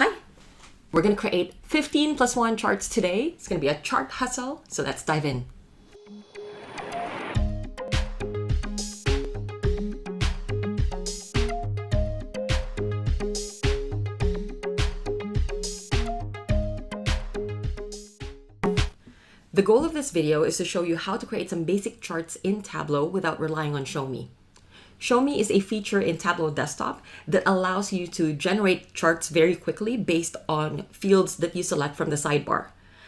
Hi! We're going to create 15 plus 1 charts today. It's going to be a chart hustle, so let's dive in. The goal of this video is to show you how to create some basic charts in Tableau without relying on Show Me. Show Me is a feature in Tableau Desktop that allows you to generate charts very quickly based on fields that you select from the sidebar.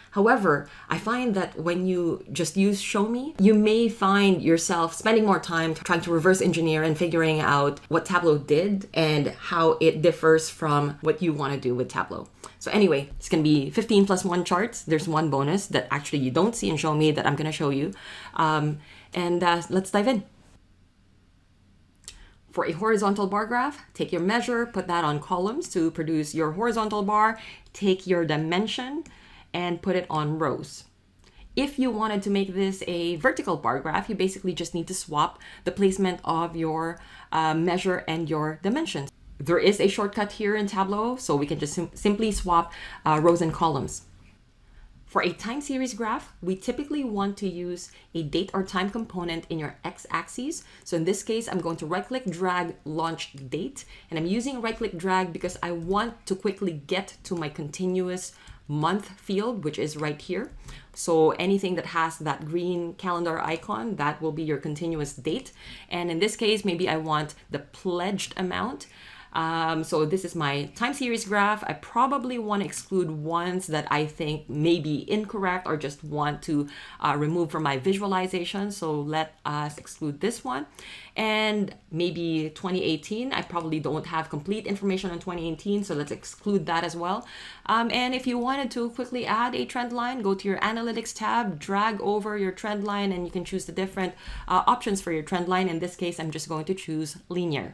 However, I find that when you just use Show Me, you may find yourself spending more time trying to reverse engineer and figuring out what Tableau did and how it differs from what you want to do with Tableau. So anyway, it's going to be 15 plus 1 charts. There's one bonus that actually you don't see in Show Me that I'm going to show you. Let's dive in. For a horizontal bar graph, take your measure, put that on columns to produce your horizontal bar, take your dimension, and put it on rows. If you wanted to make this a vertical bar graph, you basically just need to swap the placement of your measure and your dimensions. There is a shortcut here in Tableau, so we can just simply swap rows and columns. For a time series graph, we typically want to use a date or time component in your x-axis. So in this case, I'm going to right-click drag launch date, and I'm using right-click drag because I want to quickly get to my continuous month field, which is right here. So anything that has that green calendar icon, that will be your continuous date. And in this case, maybe I want the pledged amount. So this is my time series graph. I probably want to exclude ones that I think may be incorrect or just want to remove from my visualization. So let us exclude this one. And maybe 2018, I probably don't have complete information on 2018, so let's exclude that as well. And if you wanted to quickly add a trend line, go to your analytics tab, drag over your trend line, and you can choose the different options for your trend line. In this case, I'm just going to choose linear.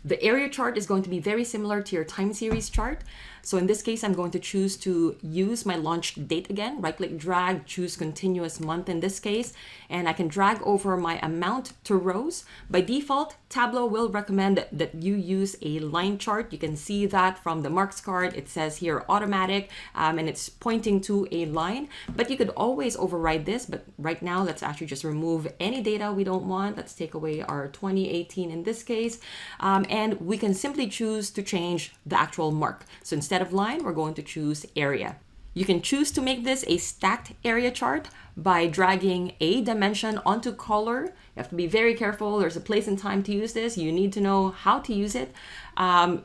The area chart is going to be very similar to your time series chart. So in this case, I'm going to choose to use my launch date again, right-click drag, choose continuous month in this case, and I can drag over my amount to rows. By default, Tableau will recommend that you use a line chart. You can see that from the marks card. It says here automatic, and it's pointing to a line, but you could always override this. But right now, let's actually just remove any data we don't want. Let's take away our 2018 in this case. And we can simply choose to change the actual mark. So instead of line, we're going to choose area. You can choose to make this a stacked area chart by dragging a dimension onto color. You have to be very careful. There's a place and time to use this. You need to know how to use it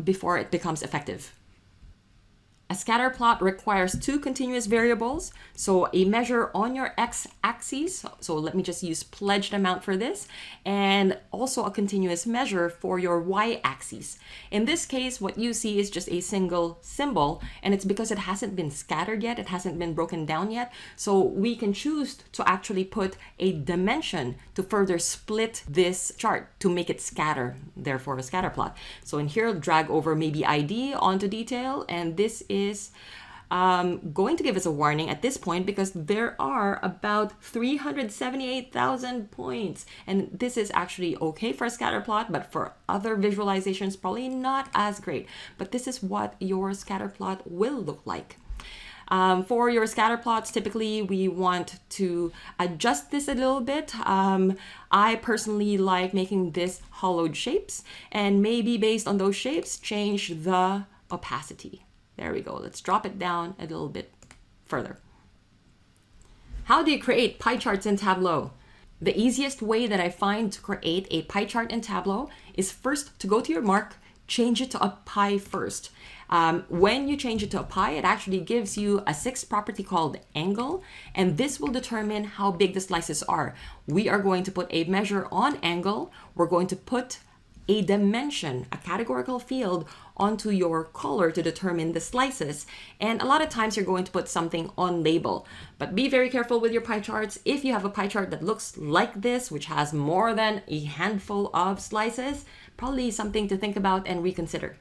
before it becomes effective. A scatter plot requires 2 continuous variables. So a measure on your x-axis, so let me just use pledged amount for this, and also a continuous measure for your y-axis. In this case, what you see is just a single symbol, and it's because it hasn't been scattered yet, it hasn't been broken down yet. So we can choose to actually put a dimension to further split this chart to make it scatter, therefore a scatter plot. So in here, drag over maybe ID onto detail, and this is going to give us a warning at this point because there are about 378,000 points, and this is actually okay for a scatter plot, but for other visualizations probably not as great. But this is what your scatter plot will look like. For your scatter plots, typically we want to adjust this a little bit. I personally like making this hollowed shapes, and maybe based on those shapes, change the opacity. There we go. Let's drop it down a little bit further. How do you create pie charts in Tableau? The easiest way that I find to create a pie chart in Tableau is first to go to your mark, change it to a pie first. When you change it to a pie, it actually gives you a 6th property called angle, and this will determine how big the slices are. We are going to put a measure on angle. We're going to put a dimension, a categorical field, onto your color to determine the slices. And a lot of times you're going to put something on label. But be very careful with your pie charts. If you have a pie chart that looks like this, which has more than a handful of slices, probably something to think about and reconsider.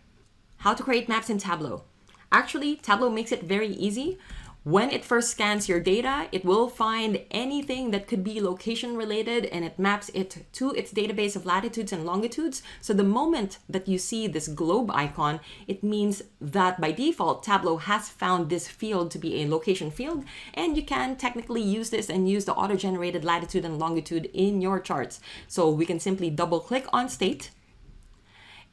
How to create maps in Tableau. Actually, Tableau makes it very easy. When it first scans your data, it will find anything that could be location related, and it maps it to its database of latitudes and longitudes. So the moment that you see this globe icon, it means that by default, Tableau has found this field to be a location field, and you can technically use this and use the auto-generated latitude and longitude in your charts. So we can simply double click on state.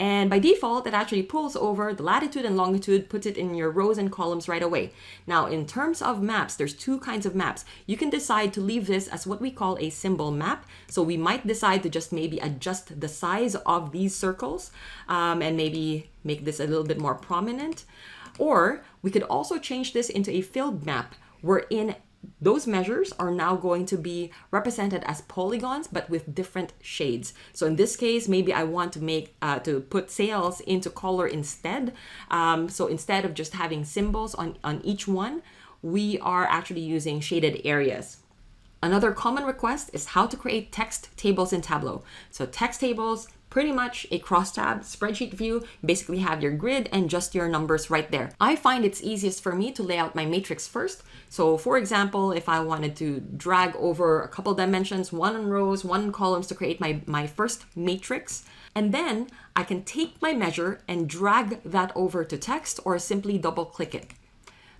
And by default, it actually pulls over the latitude and longitude, puts it in your rows and columns right away. Now, in terms of maps, there's two kinds of maps. You can decide to leave this as what we call a symbol map. So we might decide to just maybe adjust the size of these circles and maybe make this a little bit more prominent. Or we could also change this into a filled map wherein those measures are now going to be represented as polygons, but with different shades. So in this case, maybe I want to make to put sails into color instead. So instead of just having symbols on each one, we are actually using shaded areas. Another common request is how to create text tables in Tableau. So text tables, pretty much a crosstab spreadsheet view, basically have your grid and just your numbers right there. I find it's easiest for me to lay out my matrix first. So for example, if I wanted to drag over a couple dimensions, one in rows, one in columns to create my first matrix, and then I can take my measure and drag that over to text or simply double click it.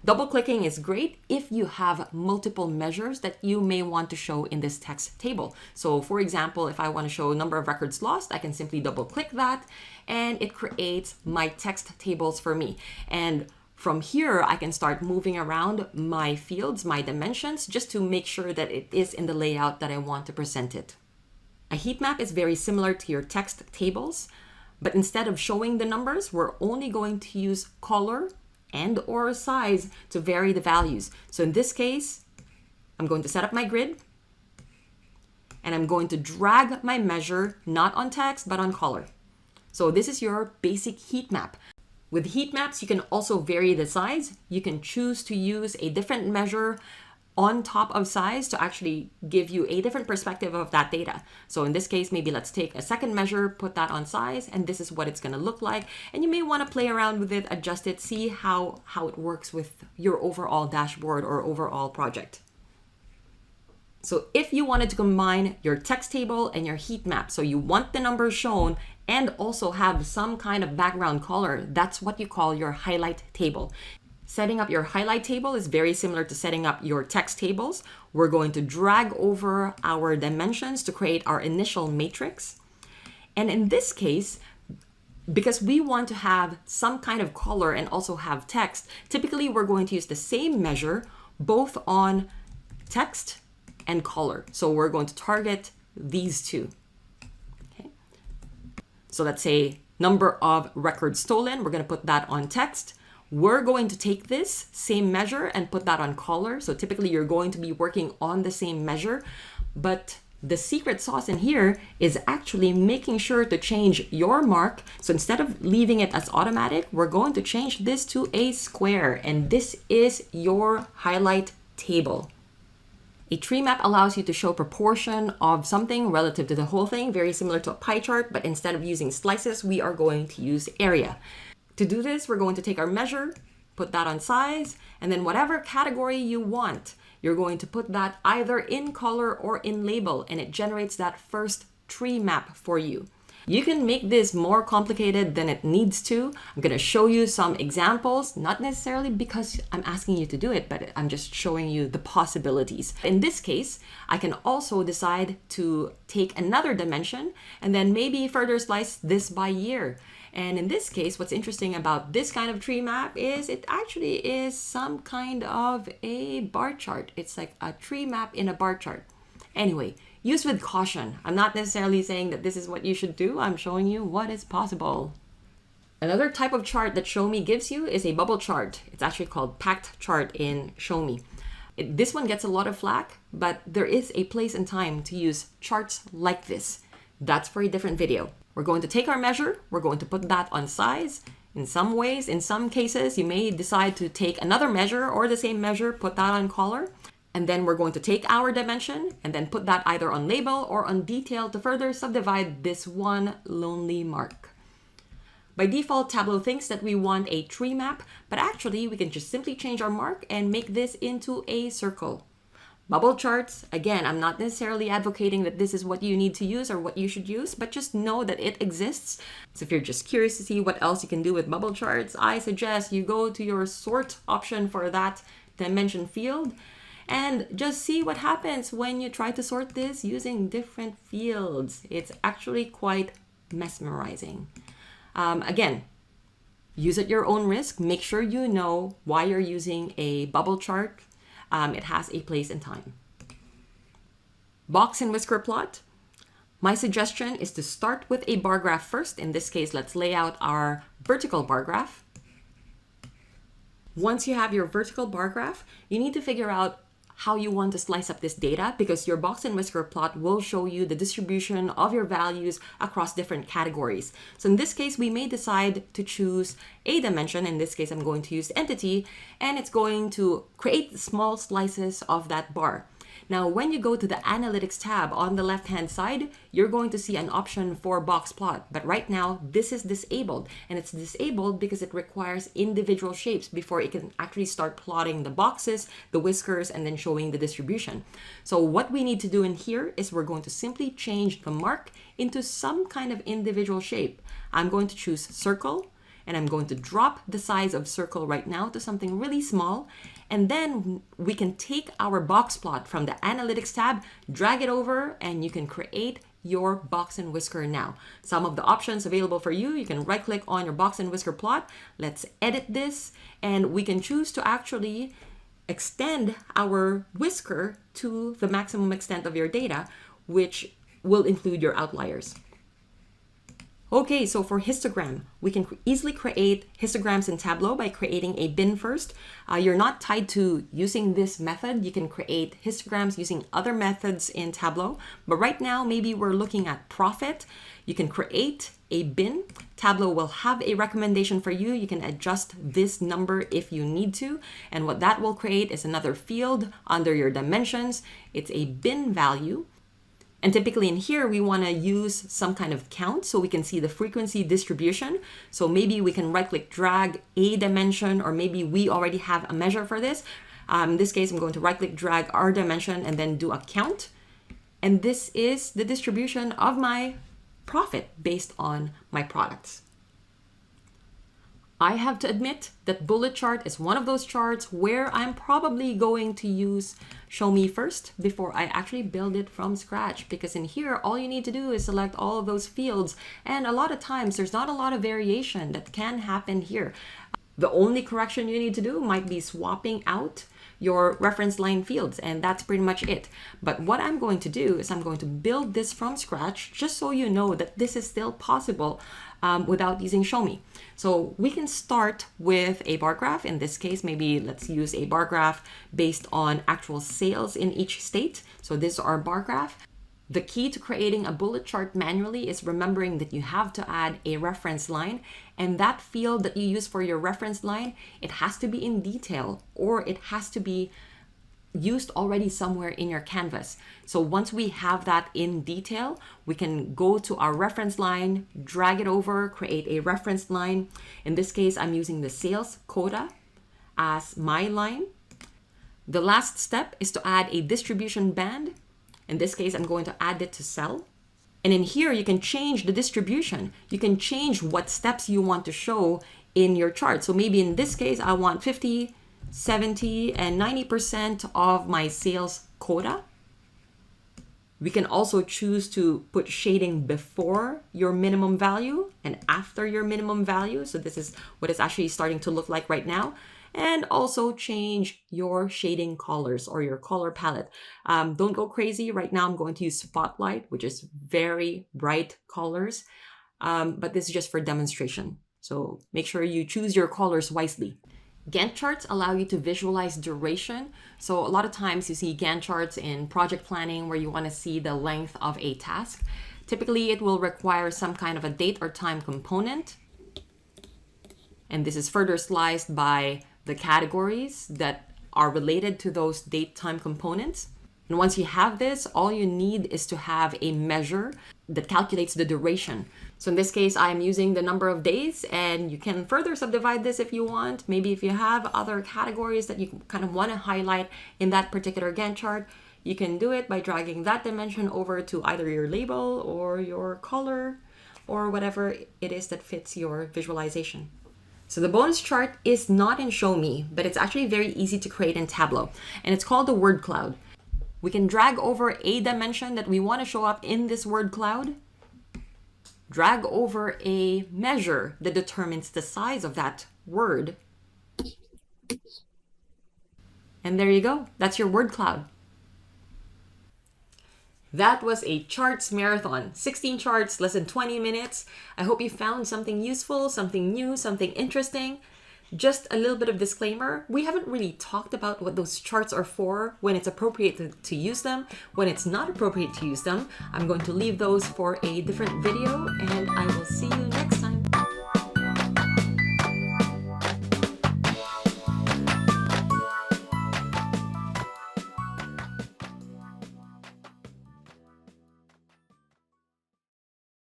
Double clicking is great if you have multiple measures that you may want to show in this text table. So for example, if I want to show number of records lost, I can simply double click that and it creates my text tables for me. And from here, I can start moving around my fields, my dimensions, just to make sure that it is in the layout that I want to present it. A heat map is very similar to your text tables, but instead of showing the numbers, we're only going to use color and or size to vary the values. So in this case, I'm going to set up my grid and I'm going to drag my measure not on text but on color. So this is your basic heat map. With heat maps, you can also vary the size. You can choose to use a different measure on top of size to actually give you a different perspective of that data. So in this case, maybe let's take a second measure, put that on size, and this is what it's going to look like. And you may want to play around with it, adjust it, see how it works with your overall dashboard or overall project. So if you wanted to combine your text table and your heat map, so you want the numbers shown and also have some kind of background color, that's what you call your highlight table. Setting up your highlight table is very similar to setting up your text tables. We're going to drag over our dimensions to create our initial matrix. And in this case, because we want to have some kind of color and also have text, typically we're going to use the same measure both on text and color. So we're going to target these two. Okay. So let's say number of records stolen, we're going to put that on text. We're going to take this same measure and put that on color. So typically you're going to be working on the same measure, but the secret sauce in here is actually making sure to change your mark. So instead of leaving it as automatic, we're going to change this to a square, and this is your highlight table. A tree map allows you to show proportion of something relative to the whole thing, very similar to a pie chart, but instead of using slices, we are going to use area. To do this, we're going to take our measure, put that on size, and then whatever category you want, you're going to put that either in color or in label, and it generates that first tree map for you. You can make this more complicated than it needs to. I'm going to show you some examples, not necessarily because I'm asking you to do it, but I'm just showing you the possibilities. In this case, I can also decide to take another dimension and then maybe further slice this by year. And in this case, what's interesting about this kind of tree map is it actually is some kind of a bar chart. It's like a tree map in a bar chart. Anyway, use with caution. I'm not necessarily saying that this is what you should do. I'm showing you what is possible. Another type of chart that Show Me gives you is a bubble chart. It's actually called packed chart in Show Me. This one gets a lot of flack, but there is a place and time to use charts like this. That's for a different video. We're going to take our measure, we're going to put that on size. In some ways, in some cases, you may decide to take another measure or the same measure, put that on color. And then we're going to take our dimension and then put that either on label or on detail to further subdivide this one lonely mark. By default, Tableau thinks that we want a tree map, but actually we can just simply change our mark and make this into a circle. Bubble charts, again, I'm not necessarily advocating that this is what you need to use or what you should use, but just know that it exists. So if you're just curious to see what else you can do with bubble charts, I suggest you go to your sort option for that dimension field and just see what happens when you try to sort this using different fields. It's actually quite mesmerizing. Again, use at your own risk. Make sure you know why you're using a bubble chart. It has a place and time. Box and whisker plot. My suggestion is to start with a bar graph first. In this case, let's lay out our vertical bar graph. Once you have your vertical bar graph, you need to figure out how you want to slice up this data, because your box and whisker plot will show you the distribution of your values across different categories. So in this case, we may decide to choose a dimension. In this case, I'm going to use entity, and it's going to create small slices of that bar. Now, when you go to the Analytics tab on the left-hand side, you're going to see an option for box plot. But right now, this is disabled. And it's disabled because it requires individual shapes before it can actually start plotting the boxes, the whiskers, and then showing the distribution. So what we need to do in here is we're going to simply change the mark into some kind of individual shape. I'm going to choose circle, and I'm going to drop the size of circle right now to something really small. And then we can take our box plot from the Analytics tab, drag it over, and you can create your box and whisker now. Some of the options available for you, you can right click on your box and whisker plot. Let's edit this, and we can choose to actually extend our whisker to the maximum extent of your data, which will include your outliers. Okay, so for histogram, we can easily create histograms in Tableau by creating a bin first. You're not tied to using this method. You can create histograms using other methods in Tableau. But right now, maybe we're looking at profit. You can create a bin. Tableau will have a recommendation for you. You can adjust this number if you need to. And what that will create is another field under your dimensions. It's a bin value. And typically in here, we want to use some kind of count so we can see the frequency distribution. So maybe we can right click, drag a dimension, or maybe we already have a measure for this. In this case, I'm going to right click, drag our dimension, and then do a count. And this is the distribution of my profit based on my products. I have to admit that bullet chart is one of those charts where I'm probably going to use show me first before I actually build it from scratch, because in here, all you need to do is select all of those fields. And a lot of times there's not a lot of variation that can happen here. The only correction you need to do might be swapping out your reference line fields, and that's pretty much it. But what I'm going to do is I'm going to build this from scratch, just so you know that this is still possible without using show me. So we can start with a bar graph. In this case, maybe let's use a bar graph based on actual sales in each state. So this is our bar graph. The key to creating a bullet chart manually is remembering that you have to add a reference line, and that field that you use for your reference line, it has to be in detail, or it has to be used already somewhere in your canvas. So once we have that in detail, we can go to our reference line, drag it over, create a reference line. In this case, I'm using the sales quota as my line. The last step is to add a distribution band. In this case, I'm going to add it to cell. And in here, you can change the distribution. You can change what steps you want to show in your chart. So maybe in this case, I want 50, 70, and 90% of my sales quota. We can also choose to put shading before your minimum value and after your minimum value. So this is what it's actually starting to look like right now. And also change your shading colors or your color palette. Don't go crazy. Right now I'm going to use Spotlight, which is very bright colors. But this is just for demonstration. So make sure you choose your colors wisely. Gantt charts allow you to visualize duration. So a lot of times you see Gantt charts in project planning where you want to see the length of a task. Typically it will require some kind of a date or time component. And this is further sliced by the categories that are related to those date time components. And once you have this, all you need is to have a measure that calculates the duration. So in this case, I'm using the number of days, and you can further subdivide this if you want. Maybe if you have other categories that you kind of want to highlight in that particular Gantt chart, you can do it by dragging that dimension over to either your label or your color or whatever it is that fits your visualization. So the bonus chart is not in Show Me, but it's actually very easy to create in Tableau, and it's called the word cloud. We can drag over a dimension that we want to show up in this word cloud, drag over a measure that determines the size of that word, and there you go. That's your word cloud. That was a charts marathon. 16 charts, less than 20 minutes. I hope you found something useful, something new, something interesting. Just a little bit of disclaimer, we haven't really talked about what those charts are for, when it's appropriate to use them, when it's not appropriate to use them. I'm going to leave those for a different video, and I will